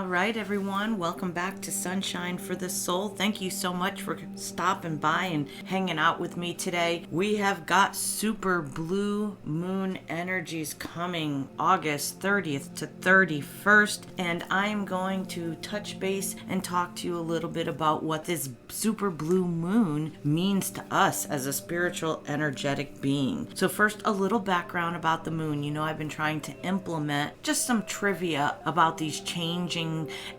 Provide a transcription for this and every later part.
All right, everyone, welcome back to Sunshine for the Soul. Thank you so much for stopping by and hanging out with me today. We have got super blue moon energies coming August 30th to 31st, and I'm going to touch base and talk to you a little bit about what this super blue moon means to us as a spiritual energetic being. So first, a little background about the moon. You know, I've been trying to implement just some trivia about these changing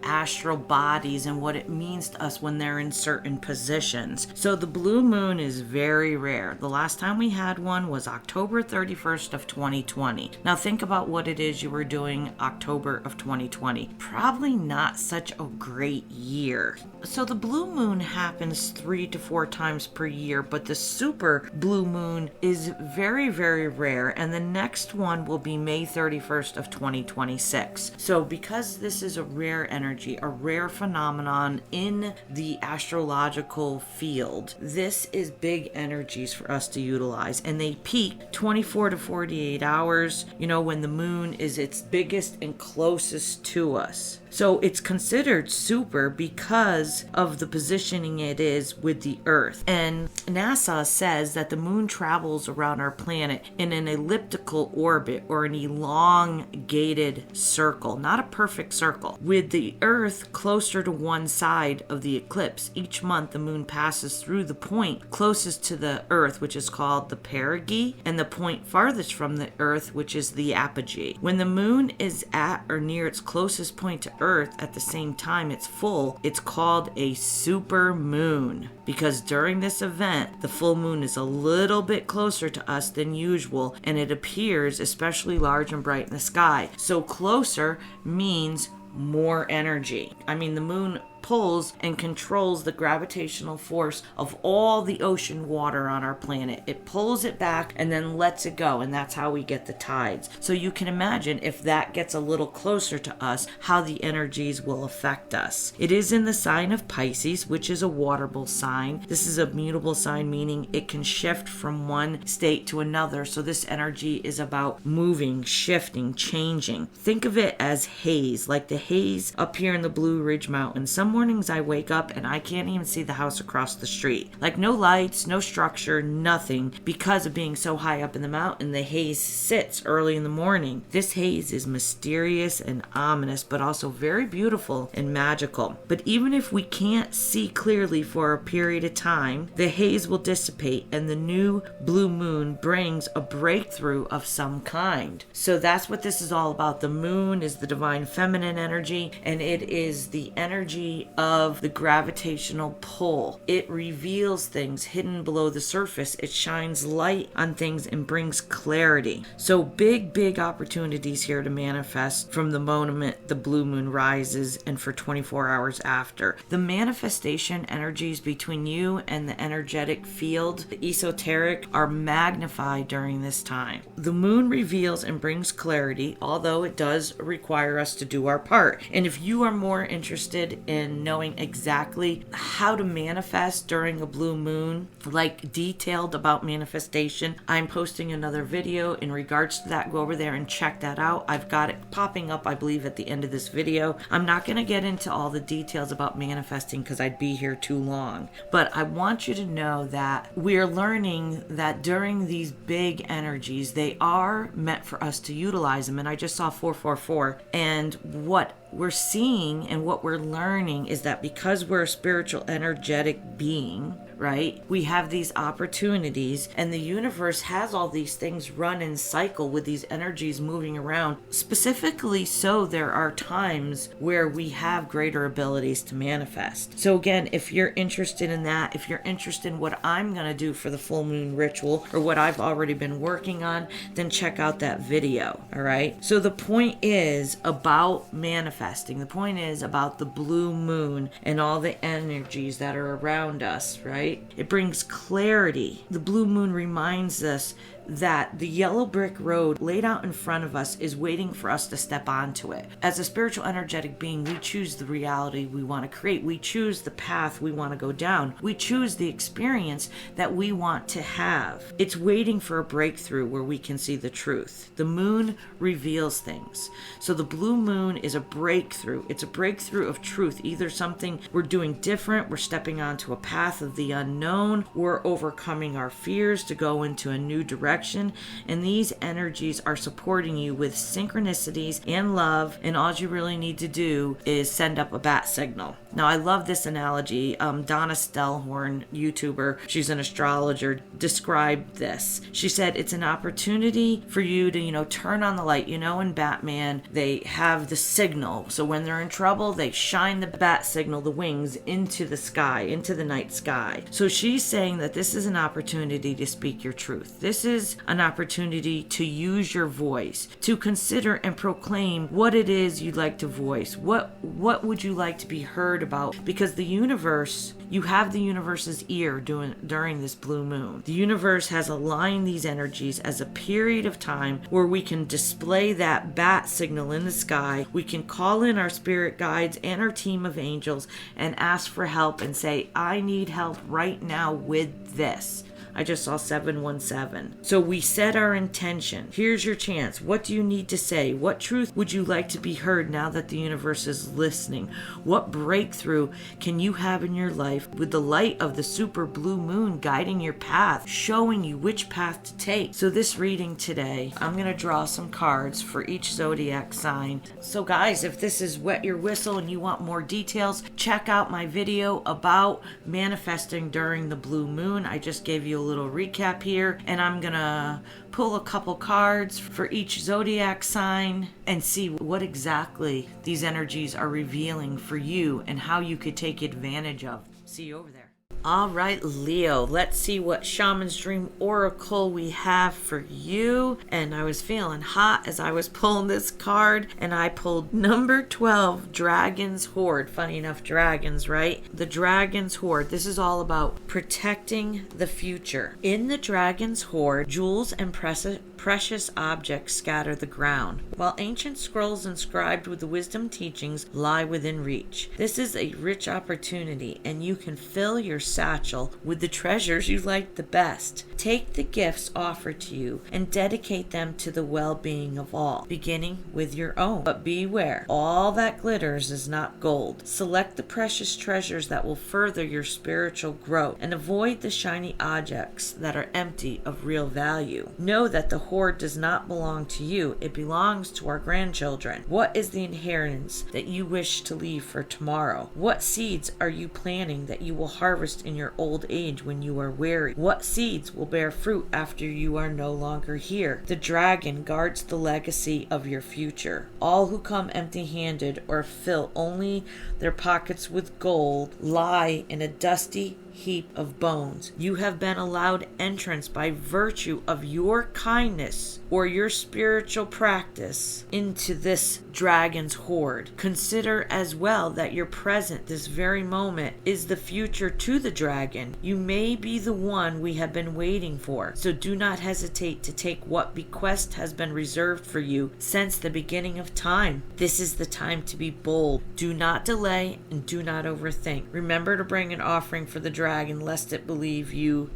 astral bodies and what it means to us when they're in certain positions. So the blue moon is very rare. The last time we had one was October 31st of 2020. Now think about what it is you were doing October of 2020. Probably not such a great year. So the blue moon happens 3 to 4 times per year, but the super blue moon is very, very rare, and the next one will be May 31st of 2026. So because this is a rare energy, a rare phenomenon in the astrological field, this is big energies for us to utilize, and they peak 24 to 48 hours, when the moon is its biggest and closest to us. So it's considered super because of the positioning it is with the Earth. And NASA says that the moon travels around our planet in an elliptical orbit, or an elongated circle, not a perfect circle, with the Earth closer to one side of the eclipse. Each month the moon passes through the point closest to the Earth, which is called the perigee, and the point farthest from the Earth, which is the apogee. When the moon is at or near its closest point to Earth at the same time it's full, it's called a super moon, because during this event the full moon is a little bit closer to us than usual, and it appears especially large and bright in the sky. So closer means more energy. The moon pulls and controls the gravitational force of all the ocean water on our planet. It pulls it back and then lets it go, and that's how we get the tides. So you can imagine, if that gets a little closer to us, how the energies will affect us. It is in the sign of Pisces, which is a waterable sign. This is a mutable sign, meaning it can shift from one state to another. So this energy is about moving, shifting, changing. Think of it as haze, like the haze up here in the Blue Ridge Mountains. Some mornings I wake up and I can't even see the house across the street. Like no lights, no structure, nothing, because of being so high up in the mountain. The haze sits early in the morning. This haze is mysterious and ominous, but also very beautiful and magical. But even if we can't see clearly for a period of time, the haze will dissipate and the new blue moon brings a breakthrough of some kind. So that's what this is all about. The moon is the divine feminine energy, and it is the energy of the gravitational pull. It reveals things hidden below the surface. It shines light on things and brings clarity. So big opportunities here to manifest from the moment the blue moon rises and for 24 hours after. The manifestation energies between you and the energetic field, the esoteric, are magnified during this time. The moon reveals and brings clarity, although it does require us to do our part. And if you are more interested in knowing exactly how to manifest during a blue moon, like detailed about manifestation, I'm posting another video in regards to that. Go over there and check that out. I've got it popping up, I believe, at the end of this video. I'm not going to get into all the details about manifesting because I'd be here too long, but I want you to know that we're learning that during these big energies, they are meant for us to utilize them. And I just saw 444, and what we're seeing and what we're learning is that because we're a spiritual energetic being, right, we have these opportunities, and the universe has all these things run in cycle with these energies moving around. Specifically, so there are times where we have greater abilities to manifest. So again, if you're interested in that, if you're interested in what I'm going to do for the full moon ritual, or what I've already been working on, then check out that video. All right. So the point is about manifesting. The point is about the blue moon and all the energies that are around us, right? It brings clarity. The blue moon reminds us that the yellow brick road laid out in front of us is waiting for us to step onto it. As a spiritual energetic being, we choose the reality we want to create. We choose the path we want to go down. We choose the experience that we want to have. It's waiting for a breakthrough where we can see the truth. The moon reveals things. So the blue moon is a breakthrough. It's a breakthrough of truth. Either something we're doing different, we're stepping onto a path of the unknown, we're overcoming our fears to go into a new direction, and these energies are supporting you with synchronicities and love, and all you really need to do is send up a bat signal. Now, I love this analogy. Donna Stellhorn, YouTuber, she's an astrologer, described this. She said it's an opportunity for you to, turn on the light. In Batman, they have the signal. So when they're in trouble, they shine the bat signal, the wings, into the sky, into the night sky. So she's saying that this is an opportunity to speak your truth. This is an opportunity to use your voice, to consider and proclaim what it is you'd like to voice. What would you like to be heard about? Because the universe, you have the universe's ear during this blue moon. The universe has aligned these energies as a period of time where we can display that bat signal in the sky. We can call in our spirit guides and our team of angels and ask for help and say, I need help right now with this. I just saw 717. So we set our intention. Here's your chance. What do you need to say? What truth would you like to be heard now that the universe is listening? What breakthrough can you have in your life with the light of the super blue moon guiding your path, showing you which path to take? So this reading today, I'm going to draw some cards for each zodiac sign. So guys, if this is wet your whistle and you want more details, check out my video about manifesting during the blue moon. I just gave you a little recap here, and I'm gonna pull a couple cards for each zodiac sign and see what exactly these energies are revealing for you and how you could take advantage of. See you over there. All right, Leo, let's see what Shaman's Dream Oracle we have for you. And I was feeling hot as I was pulling this card, and I pulled number 12, Dragon's Hoard. Funny enough, dragons, right? The Dragon's Hoard. This is all about protecting the future. In the Dragon's Hoard, jewels and precious objects scatter the ground, while ancient scrolls inscribed with the wisdom teachings lie within reach. This is a rich opportunity, and you can fill your satchel with the treasures you like the best. Take the gifts offered to you and dedicate them to the well-being of all, beginning with your own. But beware, all that glitters is not gold. Select the precious treasures that will further your spiritual growth, and avoid the shiny objects that are empty of real value. Know that the hoard does not belong to you. It belongs to our grandchildren. What is the inheritance that you wish to leave for tomorrow? What seeds are you planting that you will harvest in your old age when you are weary? What seeds will bear fruit after you are no longer here? The dragon guards the legacy of your future. All who come empty-handed or fill only their pockets with gold lie in a dusty heap of bones. You have been allowed entrance by virtue of your kindness or your spiritual practice into this dragon's hoard. Consider as well that your present, this very moment, is the future to the dragon. You may be the one we have been waiting for, so do not hesitate to take what bequest has been reserved for you since the beginning of time. This is the time to be bold. Do not delay and do not overthink. Remember to bring an offering for the dragon, lest it believe you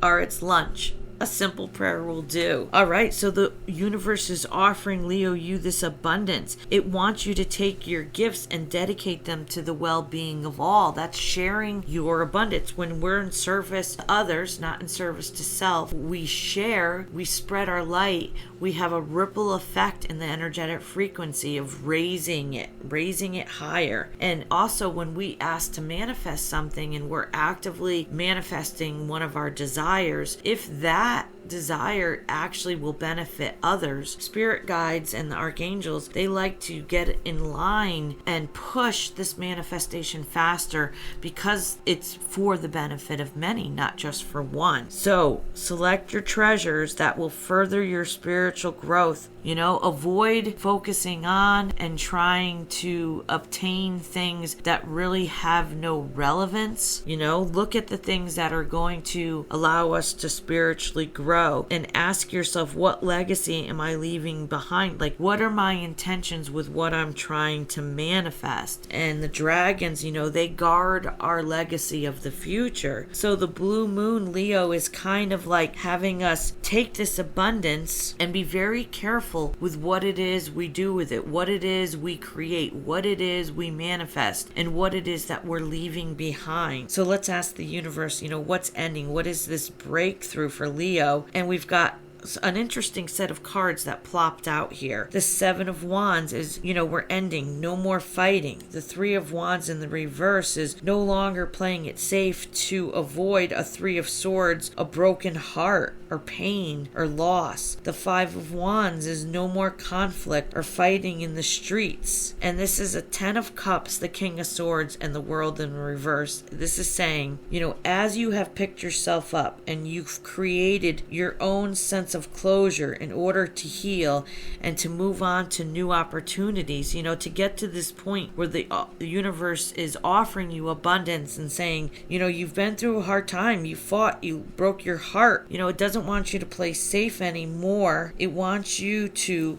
are its lunch. A simple prayer will do. All right, so the universe is offering Leo you this abundance. It wants you to take your gifts and dedicate them to the well-being of all. That's sharing your abundance. When we're in service to others, not in service to self, we share, we spread our light, we have a ripple effect in the energetic frequency of raising it higher. And also when we ask to manifest something and we're actively manifesting one of our desires, if that desire actually will benefit others. Spirit guides and the archangels, they like to get in line and push this manifestation faster because it's for the benefit of many, not just for one. So select your treasures that will further your spiritual growth. Avoid focusing on and trying to obtain things that really have no relevance. Look at the things that are going to allow us to spiritually grow and ask yourself, what legacy am I leaving behind? Like, what are my intentions with what I'm trying to manifest? And the dragons, they guard our legacy of the future. So the blue moon, Leo, is kind of like having us take this abundance and be very careful with what it is we do with it, what it is we create, what it is we manifest, and what it is that we're leaving behind. So let's ask the universe, what's ending? What is this breakthrough for Leo? And we've got an interesting set of cards that plopped out here. The Seven of Wands is, we're ending, no more fighting. The Three of Wands in the reverse is no longer playing it safe to avoid a Three of Swords, a broken heart, or pain, or loss. The Five of Wands is no more conflict or fighting in the streets. And this is a Ten of Cups, the King of Swords, and the World in reverse. This is saying, as you have picked yourself up and you've created your own sense of closure in order to heal and to move on to new opportunities, to get to this point where the universe is offering you abundance and saying, you've been through a hard time, you fought, you broke your heart. It doesn't want you to play safe anymore. It wants you to,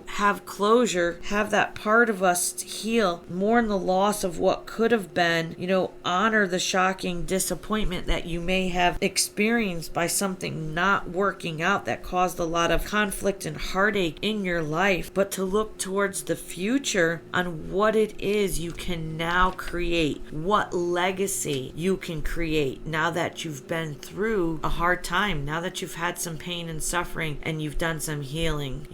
have closure, have that part of us heal, mourn the loss of what could have been, honor the shocking disappointment that you may have experienced by something not working out that caused a lot of conflict and heartache in your life, but to look towards the future on what it is you can now create, what legacy you can create now that you've been through a hard time, now that you've had some pain and suffering and you've done some healing.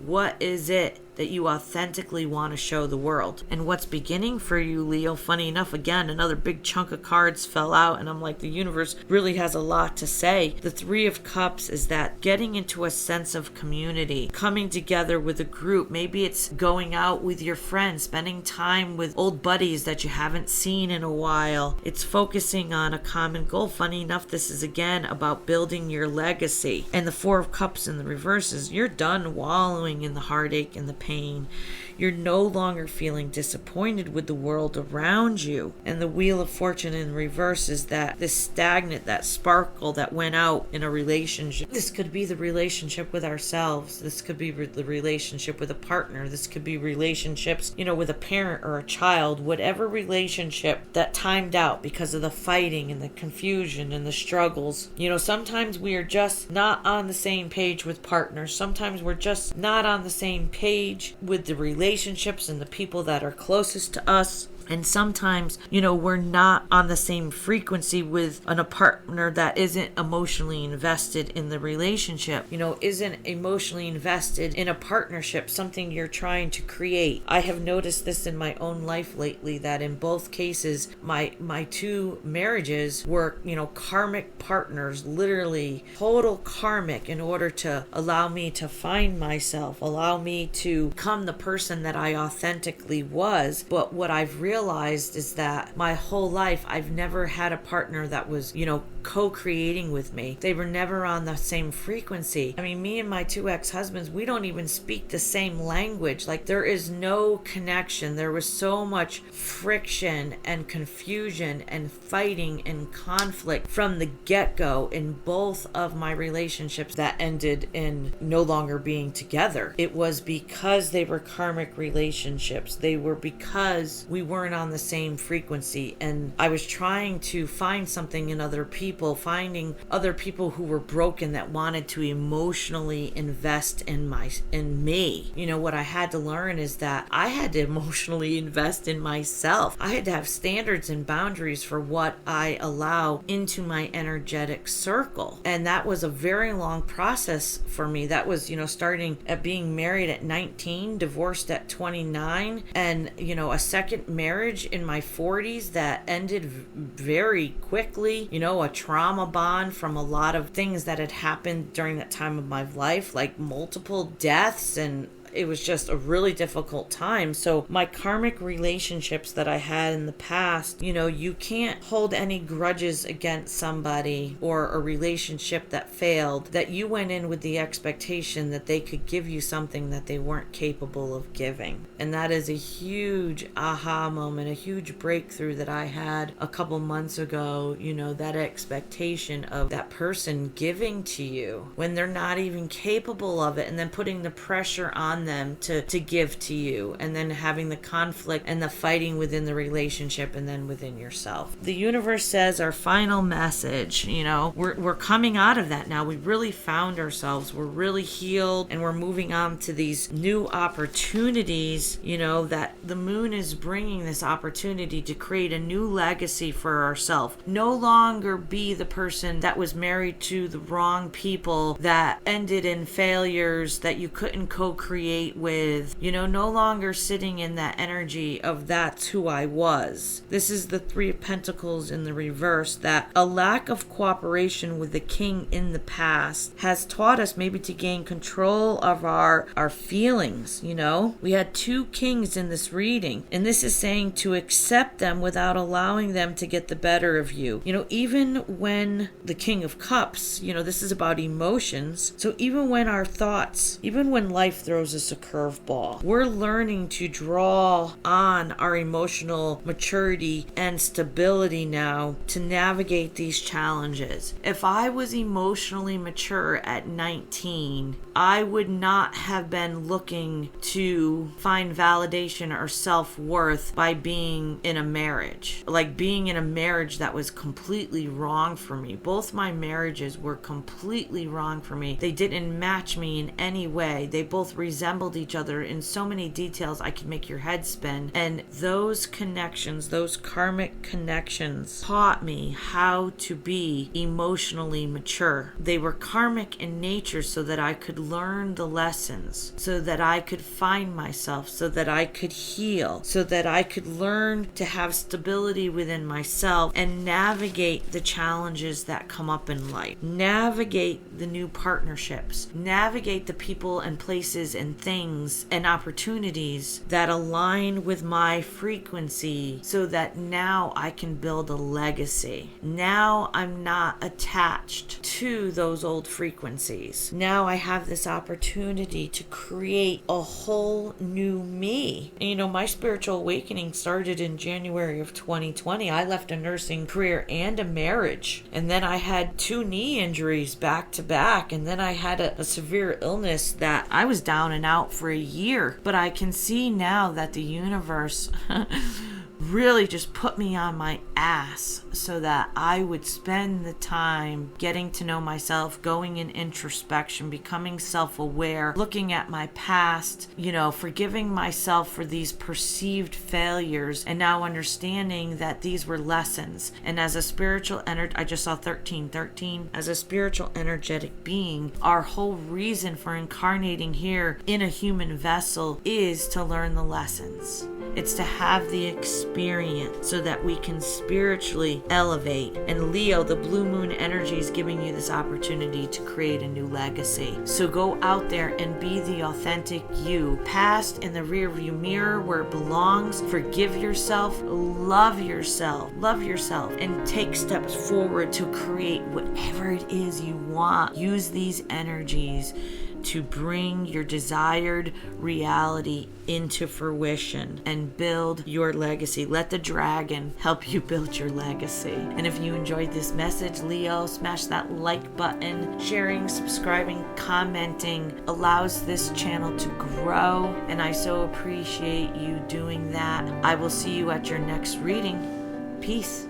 What is it that you authentically want to show the world? And what's beginning for you, Leo? Funny enough, again, another big chunk of cards fell out, and I'm like, the universe really has a lot to say. The Three of Cups is that getting into a sense of community, coming together with a group. Maybe it's going out with your friends, spending time with old buddies that you haven't seen in a while. It's focusing on a common goal. Funny enough, this is again about building your legacy. And the Four of Cups in the reverse is you're done wallowing in the heartache and the pain. You're no longer feeling disappointed with the world around you. And the Wheel of Fortune in reverse is that this stagnant, that sparkle that went out in a relationship. This could be the relationship with ourselves. This could be the relationship with a partner. This could be relationships, with a parent or a child. Whatever relationship that timed out because of the fighting and the confusion and the struggles. Sometimes we are just not on the same page with partners. Sometimes we're just not on the same page with the relationships and the people that are closest to us. And sometimes, we're not on the same frequency with a partner that isn't emotionally invested in the relationship, isn't emotionally invested in a partnership, something you're trying to create. I have noticed this in my own life lately, that in both cases, my two marriages were, karmic partners, literally total karmic, in order to allow me to find myself, allow me to become the person that I authentically was. But what I've realized is that my whole life I've never had a partner that was, co-creating with me. They were never on the same frequency. I mean, me and my two ex-husbands, we don't even speak the same language. Like, there is no connection. There was so much friction and confusion and fighting and conflict from the get-go in both of my relationships that ended in no longer being together. It was because they were karmic relationships. They were because we weren't on the same frequency, and I was trying to find something in other people, finding other people who were broken that wanted to emotionally invest in me. What I had to learn is that I had to emotionally invest in myself. I had to have standards and boundaries for what I allow into my energetic circle. And that was a very long process for me. That was, starting at being married at 19, divorced at 29, and, a second marriage in my 40s that ended very quickly, a trauma bond from a lot of things that had happened during that time of my life, like multiple deaths, and it was just a really difficult time. So my karmic relationships that I had in the past, you can't hold any grudges against somebody or a relationship that failed, that you went in with the expectation that they could give you something that they weren't capable of giving. And that is a huge aha moment, a huge breakthrough that I had a couple months ago, that expectation of that person giving to you when they're not even capable of it, and then putting the pressure on them to give to you, and then having the conflict and the fighting within the relationship and then within yourself. The universe says our final message, we're coming out of that now. We really found ourselves. We're really healed, and we're moving on to these new opportunities, that the moon is bringing this opportunity to create a new legacy for ourselves. No longer be the person that was married to the wrong people, that ended in failures that you couldn't co-create with, no longer sitting in that energy of that's who I was. This is the Three of Pentacles in the reverse, that a lack of cooperation with the king in the past has taught us maybe to gain control of our feelings. We had two kings in this reading, and this is saying to accept them without allowing them to get the better of you. Even when the King of Cups, this is about emotions. So even when our thoughts, even when life throws us a curveball, we're learning to draw on our emotional maturity and stability now to navigate these challenges. If I was emotionally mature at 19, I would not have been looking to find validation or self-worth by being in a marriage. Like being in a marriage that was completely wrong for me. Both my marriages were completely wrong for me. They didn't match me in any way. They both resembled each other in so many details I could make your head spin. And those connections, those karmic connections, taught me how to be emotionally mature. They were karmic in nature so that I could learn the lessons, so that I could find myself, so that I could heal, so that I could learn to have stability within myself and navigate the challenges that come up in life, navigate the new partnerships, navigate the people and places and things and opportunities that align with my frequency, so that now I can build a legacy. Now I'm not attached to those old frequencies. Now I have this opportunity to create a whole new me. My spiritual awakening started in January of 2020. I left a nursing career and a marriage, and then I had 2 knee injuries back to back, and then I had a severe illness that I was down and out for a year. But I can see now that the universe really just put me on my ass so that I would spend the time getting to know myself, going in introspection, becoming self-aware, looking at my past, forgiving myself for these perceived failures, and now understanding that these were lessons. And as a spiritual I just saw 1313, as a spiritual energetic being, our whole reason for incarnating here in a human vessel is to learn the lessons. It's to have the experience so that we can spiritually elevate. And Leo, the blue moon energy, is giving you this opportunity to create a new legacy. So go out there and be the authentic you. Past in the rearview mirror where it belongs. Forgive yourself, love yourself, and take steps forward to create whatever it is you want. Use these energies to bring your desired reality into fruition and build your legacy. Let the dragon help you build your legacy. And if you enjoyed this message, Leo, smash that like button. Sharing, subscribing, commenting allows this channel to grow, and I so appreciate you doing that. I will see you at your next reading. Peace.